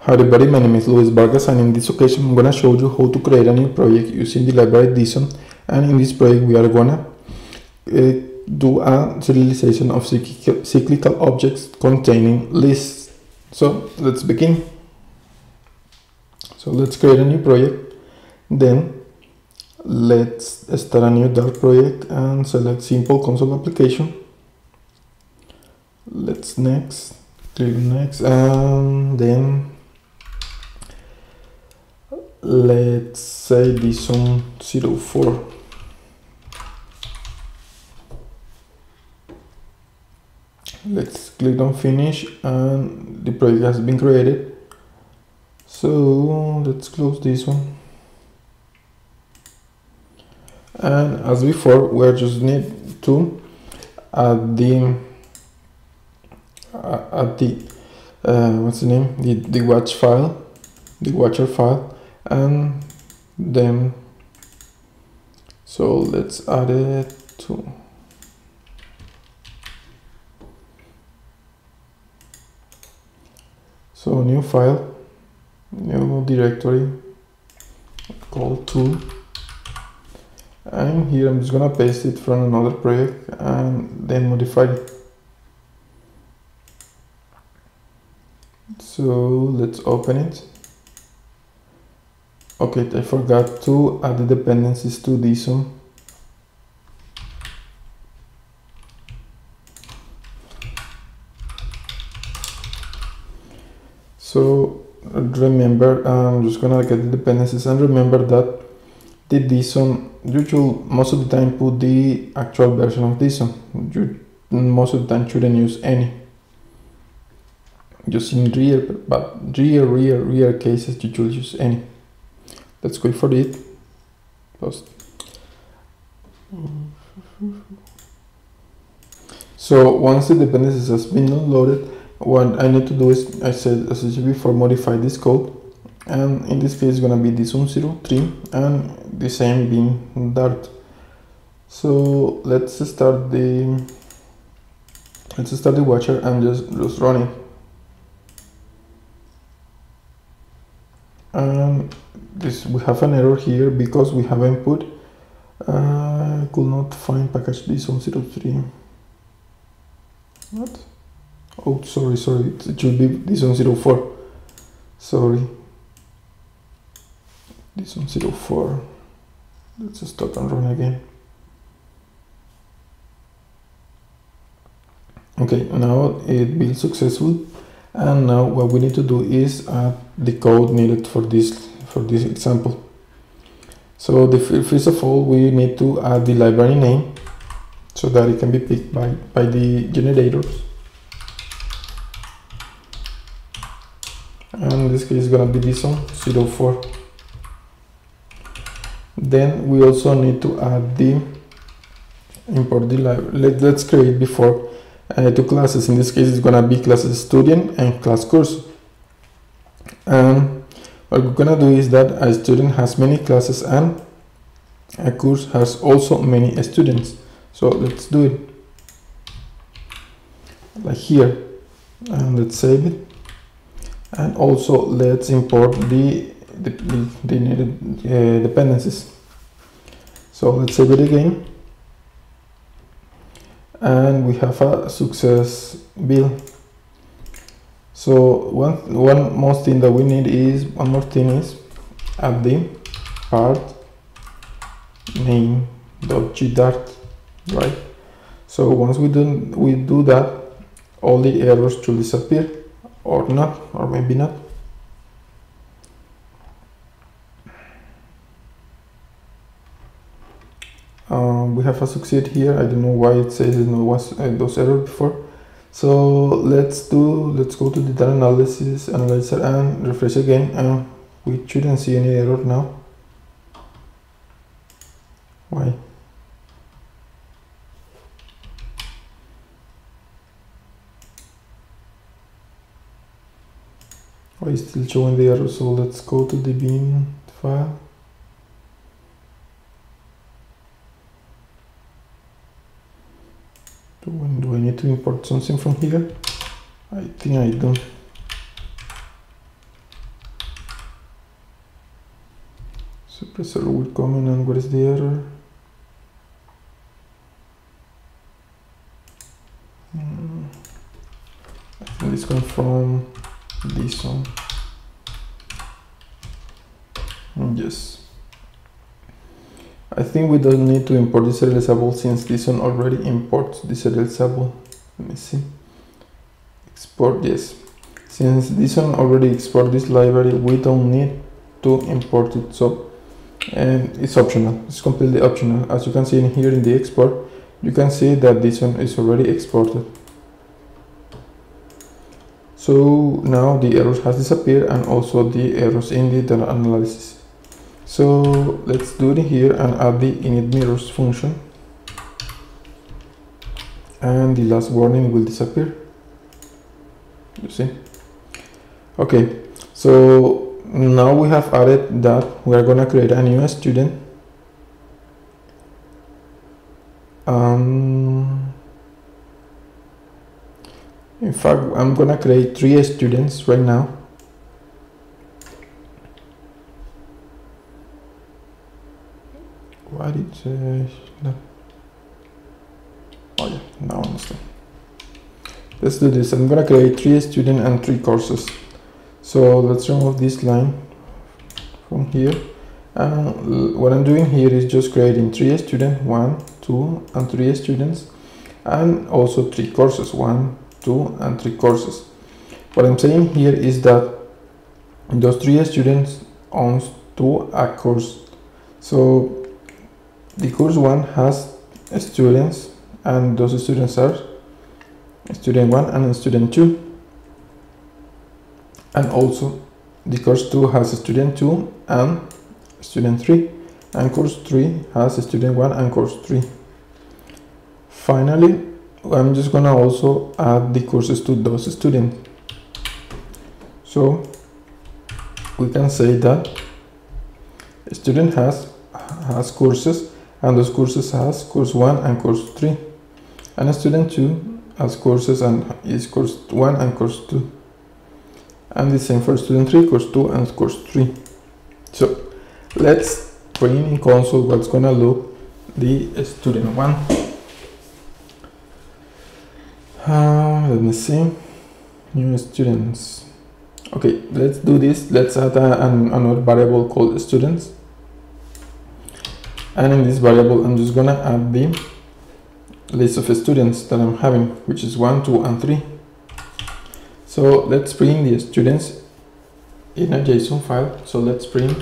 Hi everybody, my name is Luis Vargas, and in this occasion I'm gonna show you how to create a new project using the library DSON. And in this project we are gonna do a serialization of cyclical objects containing lists. So let's begin. So let's create a new project. Then let's start a new Dart project and select simple console application. Let's click next, and then let's say DSON 04. Let's click on finish, and the project has been created. So let's close this one. And as before, we just need to add the what's the name, the watch file, the watcher file, and then so let's add it to new file, new directory called tool, and here I'm just gonna paste it from another project and then modify it. So let's open it. Okay, I forgot to add the dependencies to DSON. So remember, I'm just gonna get the dependencies, and remember that the DSON, you should most of the time put the actual version of DSON. You most of the time shouldn't use any. Just in rare cases you should use any. Let's wait for it. Post. So once the dependencies has been downloaded, what I need to do is, I said as I said before, modify this code, and in this case it's gonna be DSON 03 and the same being Dart. So let's start the watcher and just run it. And this, we have an error here because we haven't put I could not find package DSON 03. What? Oh, sorry, it should be DSON 04. Sorry, DSON 04. Let's stop and run again. Okay, now it built successful, and now what we need to do is add the code needed for this example. So first of all, we need to add the library name so that it can be picked by the generators. And in this case it's gonna be DSON 04. Then we also need to add the import the library. Let's create before two classes. In this case it's gonna be class student and class course. And what we're gonna do is that a student has many classes and a course has also many students. So let's do it like here, and let's save it. And also let's import the needed dependencies. So let's save it again, and we have a success build. So one more thing that we need is add the part name.gdart, right? So once we do that, all the errors should disappear, or not, or maybe not. We have a succeed here. I don't know why it says it was those errors before. So let's go to the data analyzer and refresh again, and we shouldn't see any error now. Why? Why is still showing the error? So let's go to the bin file. Do I need to import something from here? I think I don't. Suppressor will come in, and what is the error? I think it's coming from this one. Yes. I think we don't need to import this serializable since this one already imports the serializable. Let me see. Export, yes. Since this one already export this library, we don't need to import it. So, and it's optional. It's completely optional. As you can see in here in the export, you can see that this one is already exported. So now the errors has disappeared and also the errors in the data analysis. So let's do it here and add the init mirrors function, and the last warning will disappear. You see? Okay, so now we have added that we are gonna create a new student. In fact, I'm gonna create 3 students right now. Why did no. Oh yeah, now I understand. Let's do this. I'm gonna create 3 students and 3 courses. So let's remove this line from here. And what I'm doing here is just creating 3 students, 1, 2, and 3 students, and also 3 courses, 1, 2, and 3 courses. What I'm saying here is that those 3 students owns to a course. So the course 1 has students, and those students are student 1 and student 2. And also the course 2 has student 2 and student 3, and course 3 has student 1 and course 3. Finally, I'm just gonna also add the courses to those students. So we can say that a student has courses, and those courses has course 1 and course 3, and a student 2 has courses and is course 1 and course 2, and the same for student 3, course 2 and course 3. So let's bring in console what's gonna look the student 1. Let me see, new students. Okay, let's do this. Let's add another variable called students, and in this variable I'm just gonna add the list of students that I'm having, which is 1, 2, and 3. So let's bring the students in a JSON file. So let's bring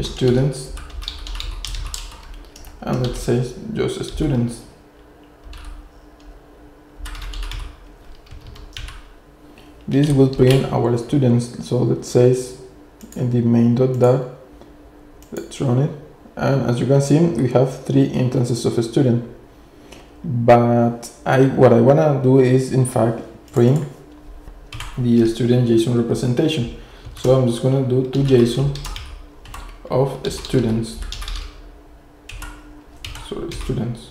students, and let's say just students. This will print our students. So let's say in the main.dat, let's run it, and as you can see we have 3 instances of a student. But what I wanna do is in fact print the student JSON representation. So I'm just gonna do 2 JSON of students. Sorry, students.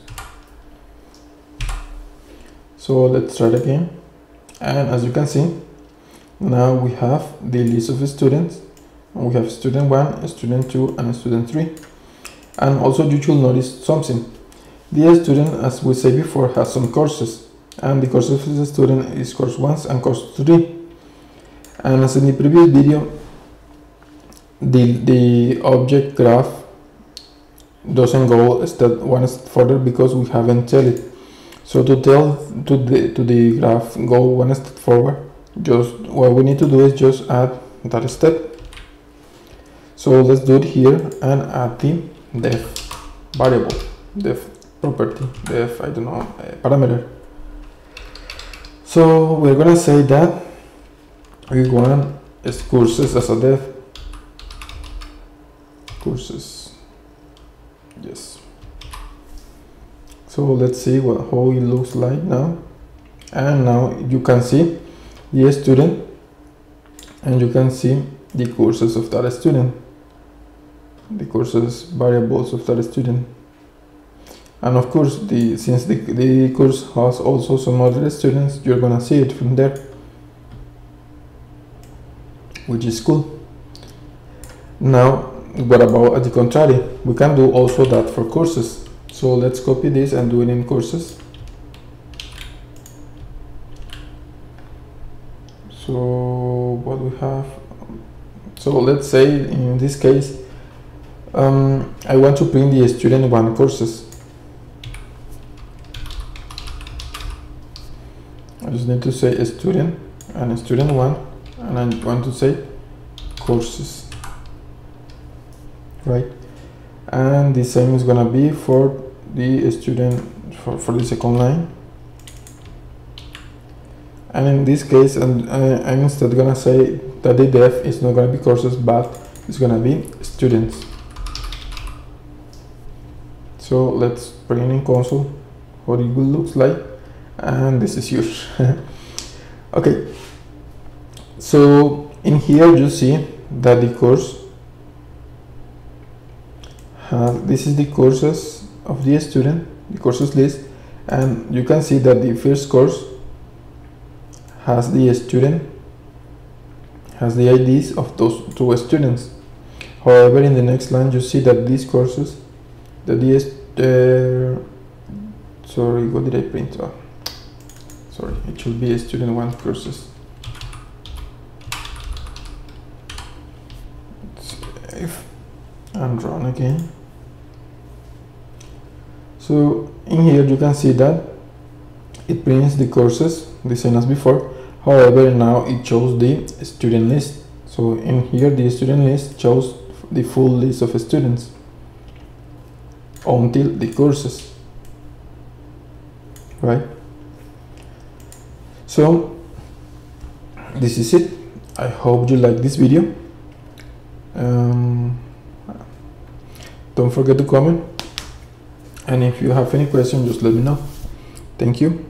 So let's try it again, and as you can see, now we have the list of students, and we have student 1, student 2, and student 3. And also you should notice something. The student, as we said before, has some courses, and the course of the student is course 1 and course 3. And as in the previous video, the object graph doesn't go step 1 step further because we haven't tell it. So to tell to the graph go 1 step forward, just what we need to do is just add that step. So let's do it here and add the def variable, def property, def, I don't know, parameter. So we're gonna say that we want courses as a def, courses, yes. So let's see how it looks like now, and now you can see the student, and you can see the courses of that student, the courses variables of that student. And of course, since the course has also some other students, you're gonna see it from there, which is cool. Now, what about at the contrary? We can do also that for courses. So let's copy this and do it in courses. So what we have, so let's say in this case I want to print the student 1 courses. I just need to say student and student 1, and I want to say courses, right? And the same is gonna be for the student for the second line. And in this case, I'm instead gonna say that the def is not gonna be courses, but it's gonna be students. So let's print in console what it will look like, and this is yours. Okay, so in here you see that the course this is the courses of the student, the courses list, and you can see that the first course has the student, has the IDs of those 2 students. However, in the next line you see that these courses, that sorry, what did I print? Oh, sorry, it should be student 1 courses. Save and run again. So in here you can see that it prints the courses the same as before. However, now it shows the student list. So in here the student list shows the full list of students until the courses, right? So this is it. I hope you like this video. Don't forget to comment, and if you have any questions, just let me know. Thank you.